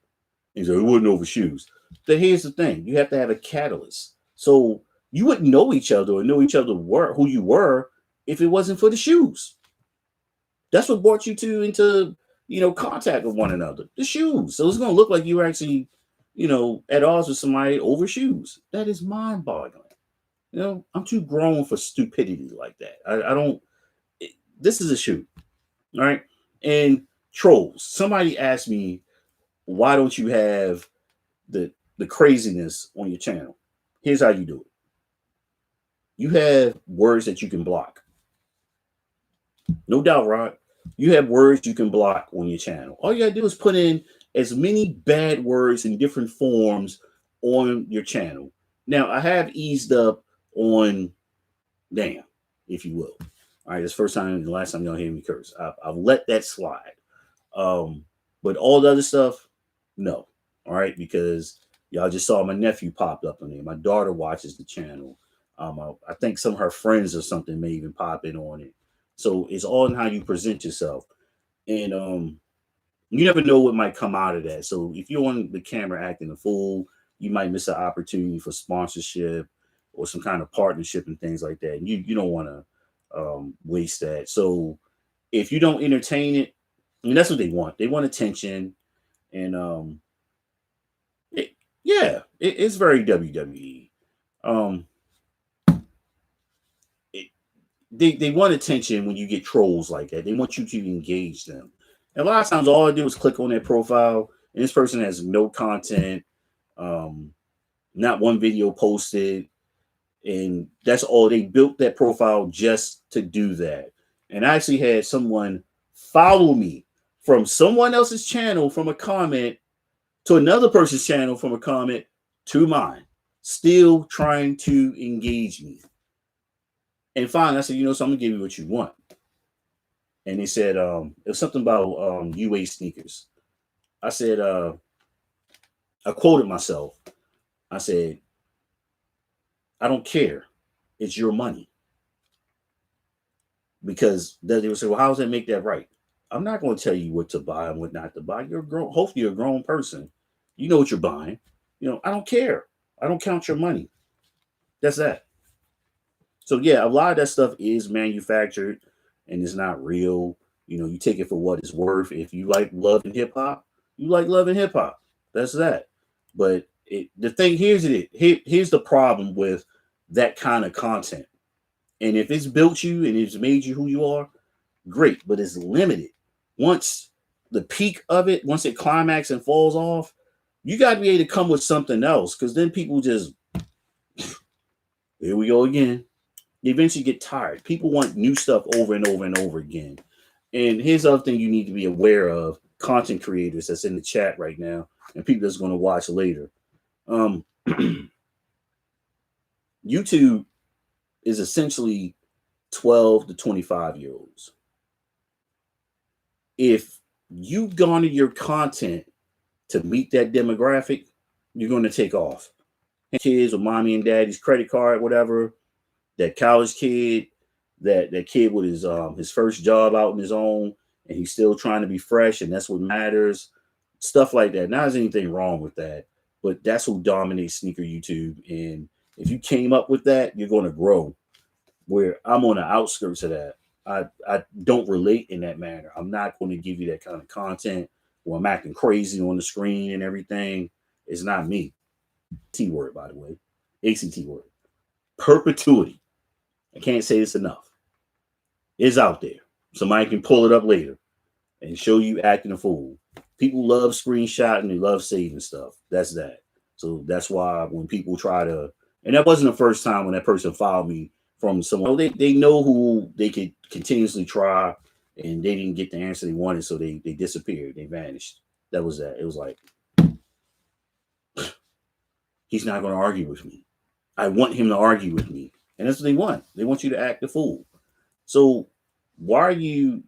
And so it wasn't over shoes. But here's the thing: you have to have a catalyst. So you wouldn't know each other or know each other were who you were if it wasn't for the shoes. That's what brought you two into contact with one another. The shoes. So it's going to look like you were actually at odds with somebody over shoes. That is mind-boggling. I'm too grown for stupidity like that. I don't. This is a shoe, all right? And trolls. Somebody asked me, why don't you have the craziness on your channel? Here's how you do it. You have words that you can block. No doubt, Rod. You have words you can block on your channel. All you gotta do is put in as many bad words in different forms on your channel. Now, I have eased up on damn, if you will. All right, it's the first time, the last time y'all hear me curse. I've let that slide. But all the other stuff, no. All right, because y'all just saw my nephew popped up on there. My daughter watches the channel. I think some of her friends or something may even pop in on it. So it's all in how you present yourself. And you never know what might come out of that. So if you're on the camera acting a fool, you might miss an opportunity for sponsorship or some kind of partnership and things like that. And you don't want to waste that. So if you don't entertain it, I mean, that's what they want. They want attention. And it's very WWE. Um, they want attention when you get trolls like that. They want you to engage them. And a lot of times, all I do is click on their profile, and this person has no content, not one video posted, and that's all. They built that profile just to do that. And I actually had someone follow me from someone else's channel from a comment to another person's channel from a comment to mine, still trying to engage me. And finally, I said, you know, so I'm gonna give you what you want. And they said, it was something about UA sneakers. I said, I quoted myself. I said, I don't care. It's your money. Because they would say, well, how does that make that right? I'm not going to tell you what to buy and what not to buy. You're a grown, hopefully you're a grown person. You know what you're buying. You know, I don't care. I don't count your money. That's that. So yeah, a lot of that stuff is manufactured and it's not real. You know, you take it for what it's worth. If you like love and hip hop, you like love and hip hop. That's that. But the thing here's the problem with that kind of content. And if it's built you and it's made you who you are, great, but it's limited. Once the peak of it, once it climax and falls off, you got to be able to come with something else because then people just, here we go again. They eventually get tired. People want new stuff over and over and over again. And here's the other thing you need to be aware of, content creators that's in the chat right now and people that's going to watch later. YouTube is essentially 12 to 25-year-olds. If you garner your content to meet that demographic, you're going to take off. Kids with mommy and daddy's credit card, whatever, that college kid, that kid with his first job out on his own, and he's still trying to be fresh, and that's what matters. Stuff like that. Now, there's anything wrong with that, but that's who dominates sneaker YouTube. And if you came up with that, you're going to grow. Where I'm on the outskirts of that. I don't relate in that manner. I'm not going to give you that kind of content where I'm acting crazy on the screen and everything. It's not me. T word, by the way. ACT word. Perpetuity. I can't say this enough. It's out there. Somebody can pull it up later and show you acting a fool. People love screenshotting. They love saving stuff. That's that. So that's why when people try to, and that wasn't the first time when that person followed me from someone, they know who they could continuously try, and they didn't get the answer they wanted, so they disappeared. They vanished. That was that. It was like, he's not going to argue with me. I want him to argue with me. And that's what they want. They want you to act the fool. So why are you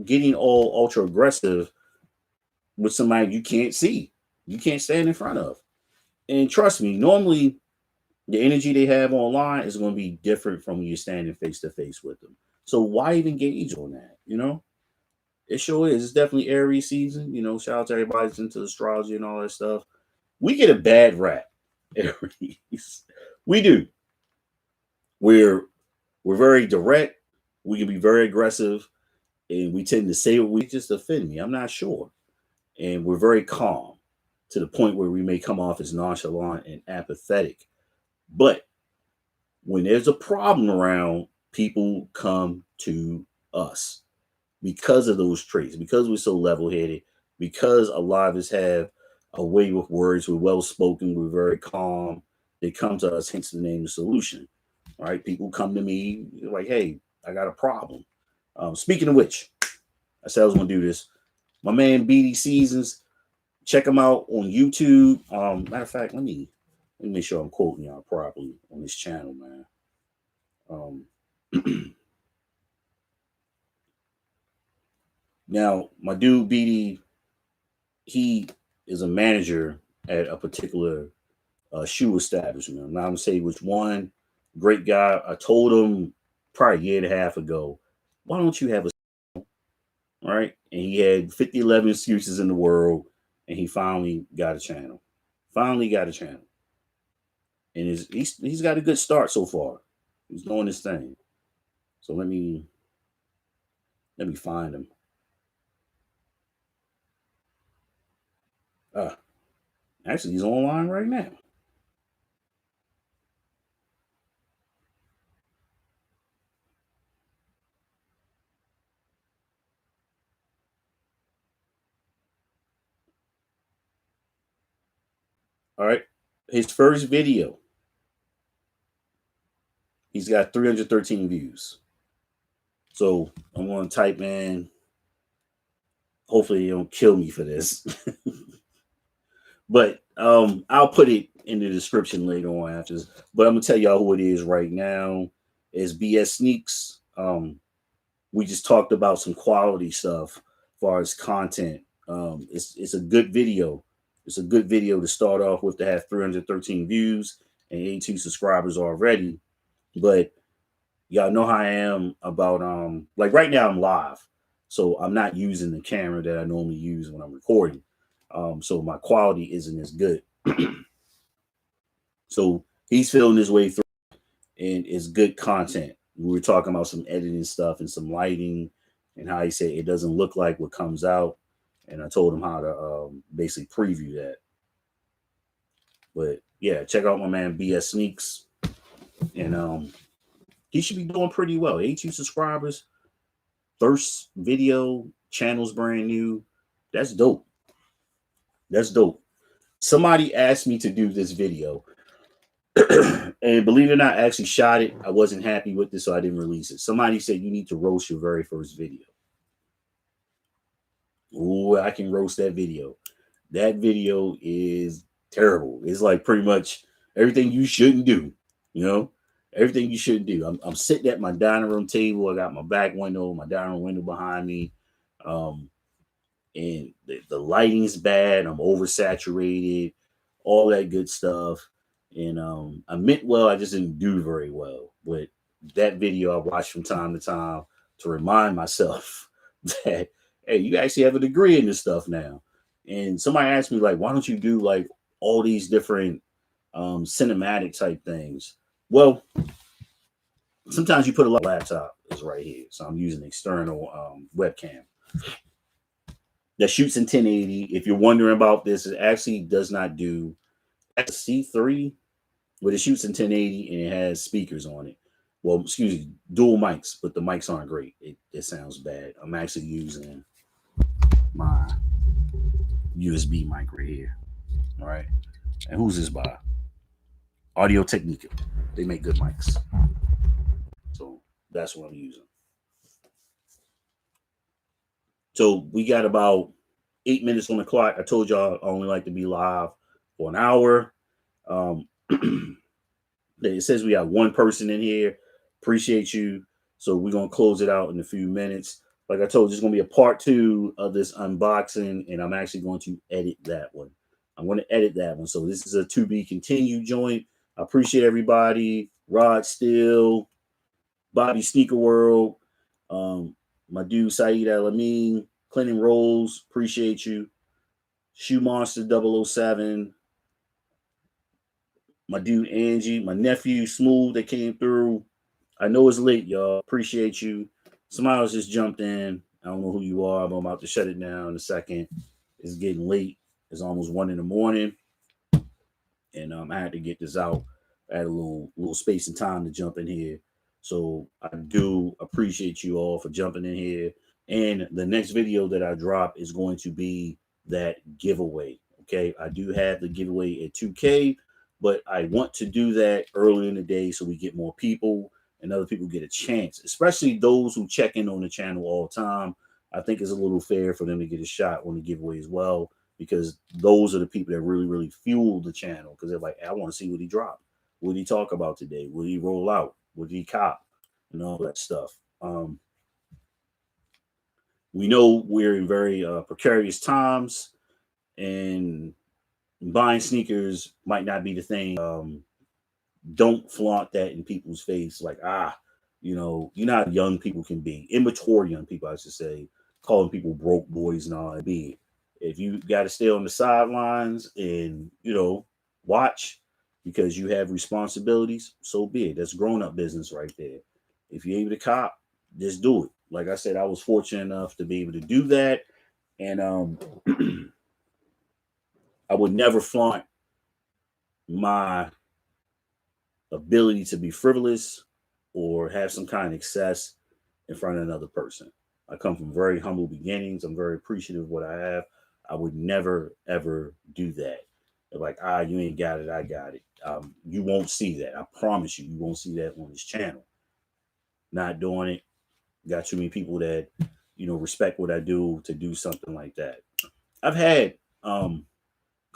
getting all ultra aggressive with somebody you can't see? You can't stand in front of. And trust me, normally the energy they have online is going to be different from when you're standing face to face with them. So why even gauge on that? You know, it sure is. It's definitely Aries season. You know, shout out to everybody that's into astrology and all that stuff. We get a bad rap, Aries. We do. We're very direct. We can be very aggressive, and we tend to say what we just offend me. I'm not sure, and we're very calm to the point where we may come off as nonchalant and apathetic. But when there's a problem around, people come to us because of those traits, because we're so level headed, because a lot of us have a way with words, we're well spoken, we're very calm. They come to us, hence the name the solution. All right. People come to me like, hey, I got a problem. Speaking of which, I said I was going to do this. My man BD Seasons, check him out on YouTube. Matter of fact, let me make sure I'm quoting y'all properly on this channel, man. Now, my dude BD, he is a manager at a particular shoe establishment. I'm not gonna say which one. Great guy. I told him probably a year and a half ago, why don't you have a all right? And he had 50, 11 excuses in the world, and he finally got a channel. Finally got a channel. And he's got a good start so far. He's doing his thing. So let me find him. Actually, he's online right now. All right. His first video, he's got 313 views. So I'm going to type in, hopefully they don't kill me for this. But I'll put it in the description later on after this. But I'm gonna tell y'all who it is right now. Is BS Sneaks. We just talked about some quality stuff as far as content. It's a good video. It's a good video to start off with to have 313 views and 82 subscribers already. But y'all know how I am about like right now I'm live. So I'm not using the camera that I normally use when I'm recording. So my quality isn't as good. So he's feeling his way through and it's good content. We were talking about some editing stuff and some lighting and how he said it doesn't look like what comes out. And I told him how to basically preview that. But yeah, check out my man BS Sneaks. And he should be doing pretty well. 82 subscribers, first video, channel's brand new. That's dope. That's dope. Somebody asked me to do this video. And believe it or not, I actually shot it. I wasn't happy with this, so I didn't release it. Somebody said you need to roast your very first video. Ooh, I can roast that video. That video is terrible. It's like pretty much everything you shouldn't do. You know, everything you shouldn't do. I'm sitting at my dining room table. I got my back window, my dining room window behind me. And the lighting's bad. I'm oversaturated, all that good stuff. And I meant well, I just didn't do very well. But that video I watch from time to time to remind myself that hey, you actually have a degree in this stuff now. And somebody asked me like, why don't you do like all these different cinematic type things? Well, sometimes you put a lot. Laptop is right here, so I'm using external webcam that shoots in 1080. If you're wondering about this, it actually does not do C3, but it shoots in 1080 and it has speakers on it. Well, excuse me, dual mics, but the mics aren't great. It sounds bad. I'm actually using my USB mic right here. All right. And who's this by? Audio Technica. They make good mics. So that's what I'm using. So we got about 8 minutes on the clock. I told y'all I only like to be live for an hour. It says we have one person in here. Appreciate you. So we're gonna close it out in a few minutes. Like I told you, it's gonna be a part 2 of this unboxing, and I'm actually going to edit that one. I'm going to edit that one. So this is a to be continued joint. I appreciate everybody. Rod Steele, Bobby Sneaker World, my dude Saeed Alamin, Clinton Rose, appreciate you. Shoe Monster 007, my dude Angie, my nephew Smooth that came through. I know it's late, y'all. Appreciate you. Somebody else just jumped in. I don't know who you are, but I'm about to shut it down in a second. It's getting late. It's almost 1 a.m. And I had to get this out. I had a little space and time to jump in here. So I do appreciate you all for jumping in here. And the next video that I drop is going to be that giveaway. Okay. I do have the giveaway at 2K, but I want to do that early in the day so we get more people and other people get a chance, especially those who check in on the channel all the time. I think it's a little fair for them to get a shot on the giveaway as well, because those are the people that really, really fuel the channel, because they're like, I want to see what he dropped. What did he talk about today? What did he roll out? What did he cop? And all that stuff. We know we're in very precarious times, and buying sneakers might not be the thing. Don't flaunt that in people's face, like, you know how young people can be, immature young people, I should say, calling people broke boys and all that. Be if you got to stay on the sidelines and watch because you have responsibilities, so be it. That's grown up business right there. If you're able to cop, just do it. Like I said, I was fortunate enough to be able to do that, and I would never flaunt my ability to be frivolous or have some kind of excess in front of another person. I come from very humble beginnings. I'm very appreciative of what I have. I would never, ever do that. They're like, you ain't got it, I got it. You won't see that. I promise you, you won't see that on this channel. Not doing it. Got too many people that, respect what I do to do something like that. I've had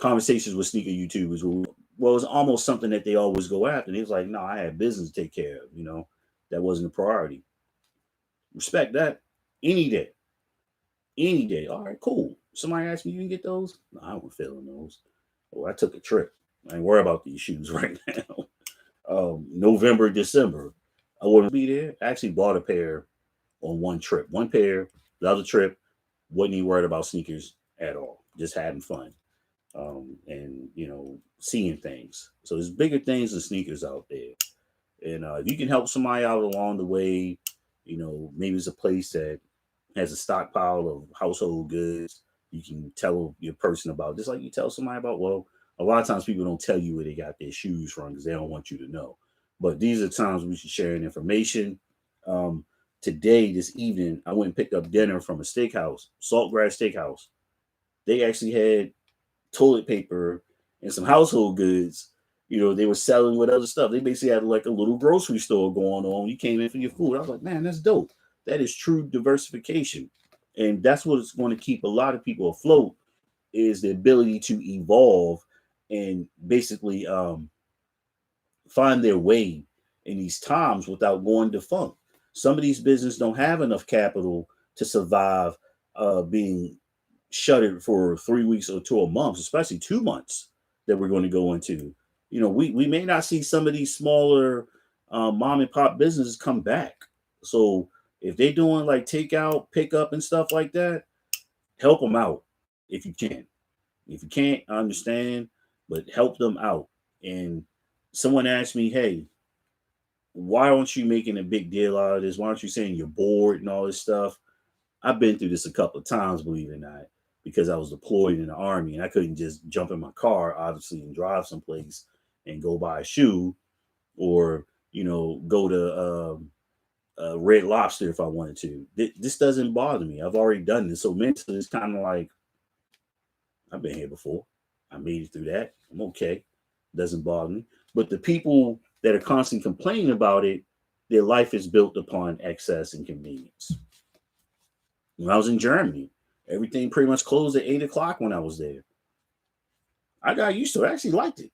conversations with sneaker YouTubers well, it's almost something that they always go after. And he was like, no, I had business to take care of, that wasn't a priority. Respect that any day. Any day. All right, cool. Somebody asked me, you can get those? No, I don't feel those. Oh, I took a trip. I ain't worry about these shoes right now. November, December, I wouldn't be there. I actually bought a pair on one trip. One pair, the other trip, wasn't even worried about sneakers at all. Just having fun. And seeing things. So there's bigger things than sneakers out there. And if you can help somebody out along the way, maybe it's a place that has a stockpile of household goods you can tell your person about, just like you tell somebody about. Well, a lot of times people don't tell you where they got their shoes from because they don't want you to know. But these are times we should share information. Um, Today, this evening, I went and picked up dinner from a steakhouse, Saltgrass Steakhouse. They actually had toilet paper and some household goods. They were selling with other stuff. They basically had like a little grocery store going on. You came in for your food. I was like, man, that's dope. That is true diversification. And that's what's going to keep a lot of people afloat is the ability to evolve and basically find their way in these times without going defunct. Some of these businesses don't have enough capital to survive being shuttered for 3 weeks or to a month, especially 2 months that we're going to go into. We may not see some of these smaller mom and pop businesses come back. So if they're doing like takeout, pickup, and stuff like that, help them out if you can. If you can't, I understand, but help them out. And someone asked me, hey, why aren't you making a big deal out of this? Why aren't you saying you're bored and all this stuff? I've been through this a couple of times, believe it or not, because I was deployed in the Army and I couldn't just jump in my car, obviously, and drive someplace and go buy a shoe or, go to Red Lobster if I wanted to. This doesn't bother me. I've already done this. So mentally, it's kind of like, I've been here before. I made it through that. I'm okay. Doesn't bother me. But the people that are constantly complaining about it, their life is built upon excess and convenience. When I was in Germany, everything pretty much closed at 8 o'clock when I was there. I got used to it. I actually liked it.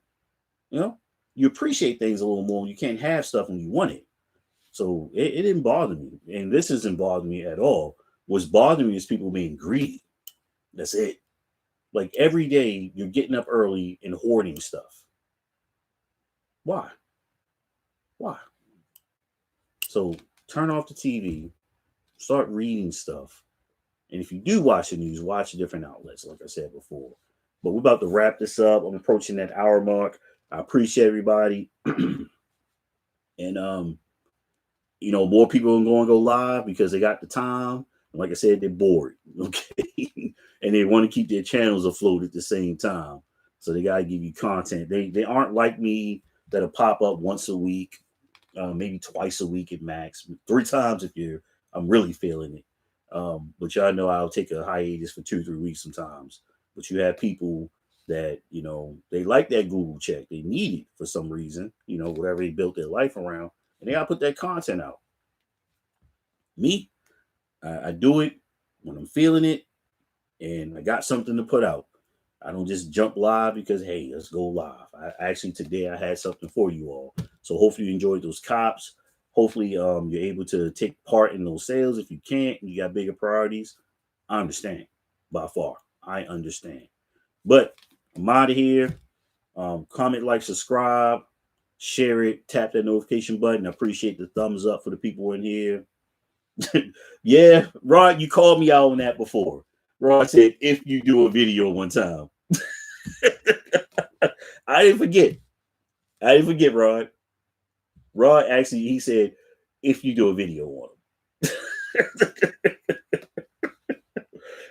You appreciate things a little more when you can't have stuff when you want it. So it didn't bother me. And this doesn't bother me at all. What's bothering me is people being greedy. That's it. Like every day you're getting up early and hoarding stuff. Why? Why? So turn off the TV, start reading stuff. And if you do watch the news, watch different outlets, like I said before. But we're about to wrap this up. I'm approaching that hour mark. I appreciate everybody. And more people are going to go live because they got the time. And like I said, they're bored. Okay. And they want to keep their channels afloat at the same time. So they got to give you content. They aren't like me that'll pop up once a week, maybe twice a week at max, 3 times if I'm really feeling it. But y'all know I'll take a hiatus for 2-3 weeks sometimes. But you have people that, they like that Google check. They need it for some reason, whatever they built their life around. And they got to put that content out. Me, I do it when I'm feeling it and I got something to put out. I don't just jump live because, hey, let's go live. Today I had something for you all. So hopefully you enjoyed those cops. Hopefully you're able to take part in those sales. If you can't and you got bigger priorities, I understand by far. I understand. But I'm out of here. Comment, like, subscribe, share it, tap that notification button. I appreciate the thumbs up for the people in here. Yeah, Rod, you called me out on that before. Rod said, if you do a video one time. I didn't forget, Rod. Rod actually, he said, if you do a video on him.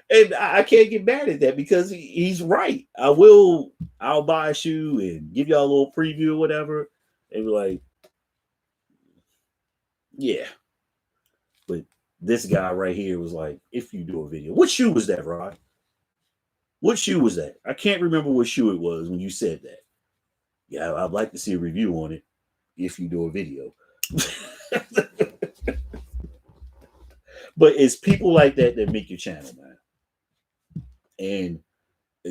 And I can't get mad at that because he's right. I'll buy a shoe and give y'all a little preview or whatever. And be like, yeah. But this guy right here was like, if you do a video. What shoe was that, Rod? What shoe was that? I can't remember what shoe it was when you said that. Yeah, I'd like to see a review on it if you do a video. But it's people like that that make your channel, man. And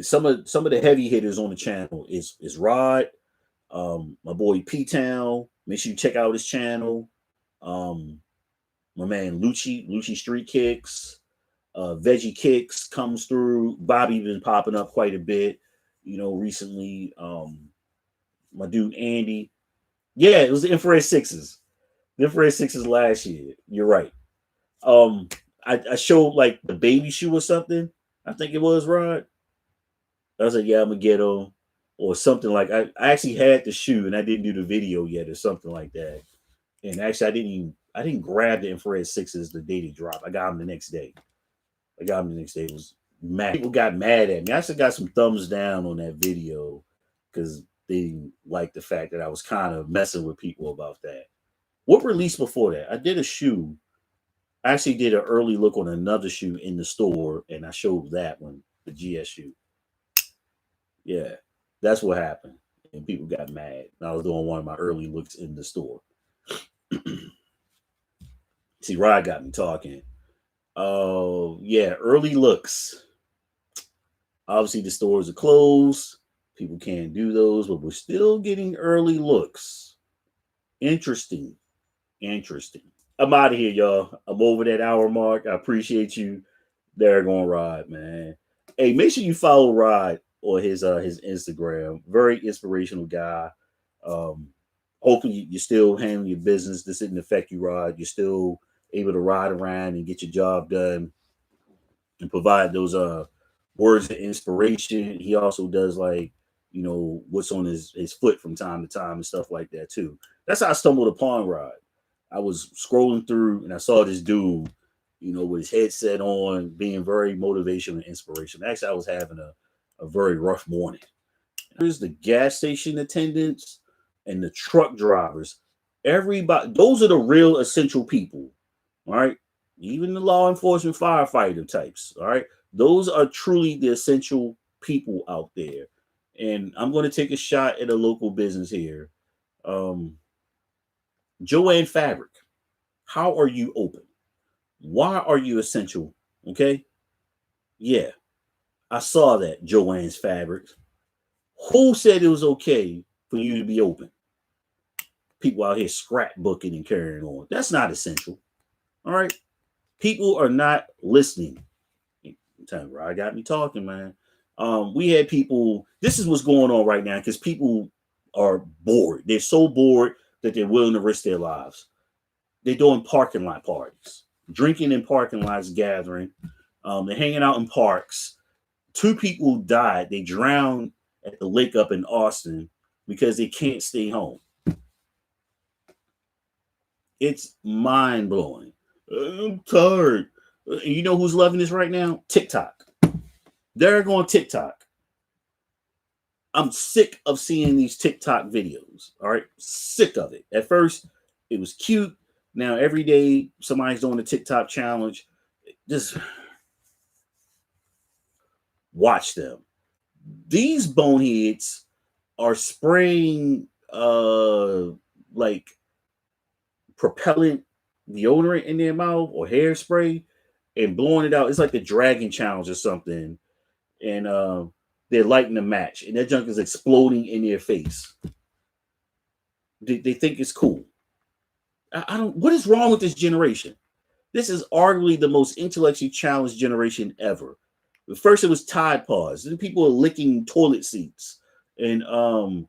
some of the heavy hitters on the channel is Rod, my boy P Town. Make sure you check out his channel. My man Lucci Street Kicks, Veggie Kicks comes through. Bobby been popping up quite a bit, recently. My dude Andy. Yeah, it was the Infrared Sixes. The Infrared Sixes last year. You're right. I showed like the baby shoe or something. I think it was Rod. I was like, yeah, I'm gonna get them, or something like. I actually had the shoe and I didn't do the video yet, or something like that. And actually, I didn't grab the Infrared Sixes the day they dropped. I got them the next day. It was mad. People got mad at me. I actually got some thumbs down on that video because they didn't like the fact that I was kind of messing with people about that. What released before that? I did a shoe. I actually did an early look on another shoe in the store, and I showed that one, the GS shoe. Yeah, that's what happened. And people got mad. I was doing one of my early looks in the store. See, Rod got me talking. Oh, yeah, early looks. Obviously, the stores are closed. People can't do those, but we're still getting early looks. Interesting. I'm out of here, y'all. I'm over that hour mark. I appreciate you. There going Rod, man. Hey, make sure you follow Rod or his Instagram. Very inspirational guy. Hopefully you're still handling your business. This didn't affect you, Rod. You're still able to ride around and get your job done and provide those words of inspiration. He also does like, what's on his foot from time to time and stuff like that too. That's how I stumbled upon Rod. I was scrolling through and I saw this dude, with his headset on, being very motivational and inspirational. Actually, I was having a very rough morning. There's the gas station attendants and the truck drivers. Everybody, those are the real essential people. All right. Even the law enforcement firefighter types. All right. Those are truly the essential people out there. And I'm going to take a shot at a local business here. Joanne Fabric. How are you open? Why are you essential? Okay. Yeah. I saw that, Joanne's Fabric. Who said it was okay for you to be open? People out here scrapbooking and carrying on. That's not essential. All right. People are not listening. I got me talking, man. We had people. This is what's going on right now because people are bored. They're so bored that they're willing to risk their lives. They're doing parking lot parties, drinking in parking lots, gathering. They're hanging out in parks. 2 people died. They drowned at the lake up in Austin because they can't stay home. It's mind blowing. I'm tired. You know who's loving this right now? TikTok. They're going TikTok. I'm sick of seeing these TikTok videos. All right. Sick of it. At first, it was cute. Now, every day, somebody's doing a TikTok challenge. Just watch them. These boneheads are spraying like propellant deodorant in their mouth or hairspray and blowing it out. It's like the dragon challenge or something. And they're lighting the match and that junk is exploding in their face. They think it's cool. I don't. What is wrong with this generation? This is arguably the most intellectually challenged generation ever. First, it was Tide Pods. Then people are licking toilet seats and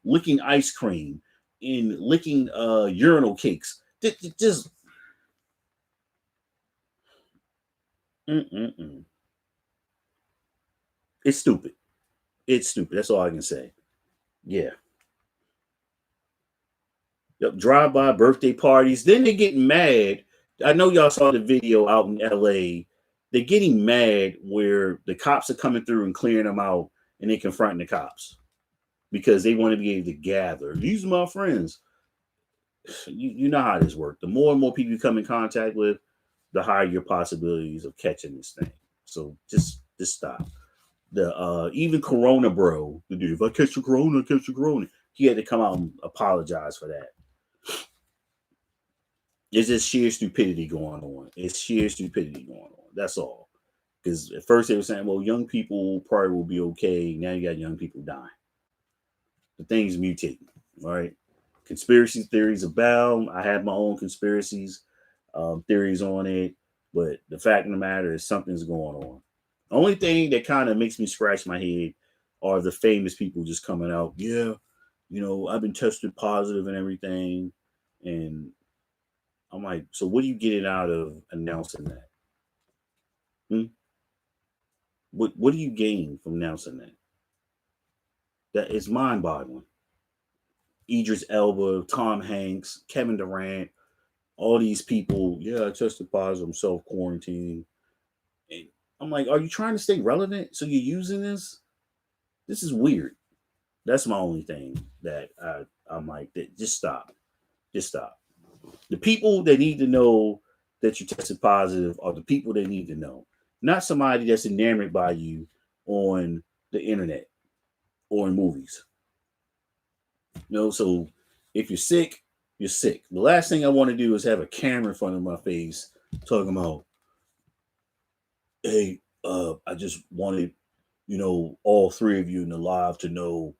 licking ice cream and licking urinal cakes. Just it's stupid. It's stupid. That's all I can say. Yeah. Yep. Drive-by birthday parties. Then they get mad. I know y'all saw the video out in LA. They're getting mad where the cops are coming through and clearing them out and they confronting the cops because they want to be able to gather. These are my friends. You know how this works. The more and more people you come in contact with, the higher your possibilities of catching this thing. So just stop. The even Corona bro, the dude, if I catch the Corona, I catch the Corona. He had to come out and apologize for that. It's just sheer stupidity going on. It's sheer stupidity going on. That's all. Because at first they were saying, well, young people probably will be okay. Now you got young people dying. The thing's mutating, right? Conspiracy theories abound. I have my own conspiracies, theories on it, but the fact of the matter is something's going on. The only thing that kind of makes me scratch my head are the famous people just coming out. Yeah, I've been tested positive and everything, and I'm like, so what are you getting out of announcing that? Hmm? What do you gain from announcing that? That is mind boggling. Idris Elba, Tom Hanks, Kevin Durant, all these people. Yeah, I tested positive. I'm self quarantining. And I'm like, are you trying to stay relevant? So you're using this? This is weird. That's my only thing that I'm like, just stop. Just stop. The people that need to know that you tested positive are the people that need to know, not somebody that's enamored by you on the internet or in movies. So if you're sick, you're sick. The last thing I want to do is have a camera in front of my face talking about, hey, I just wanted, all three of you in the live to know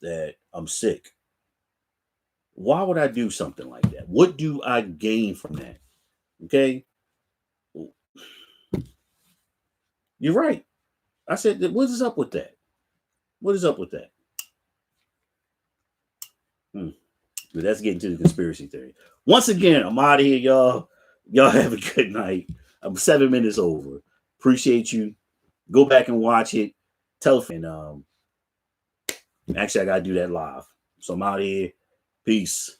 that I'm sick. Why would I do something like that? What do I gain from that? Okay. You're right. I said, what is up with that? What is up with that? Hmm. But that's getting to the conspiracy theory. Once again, I'm out of here, y'all. Y'all have a good night. I'm 7 minutes over. Appreciate you. Go back and watch it. Tell a friend. Actually, I gotta do that live. So I'm out of here. Peace.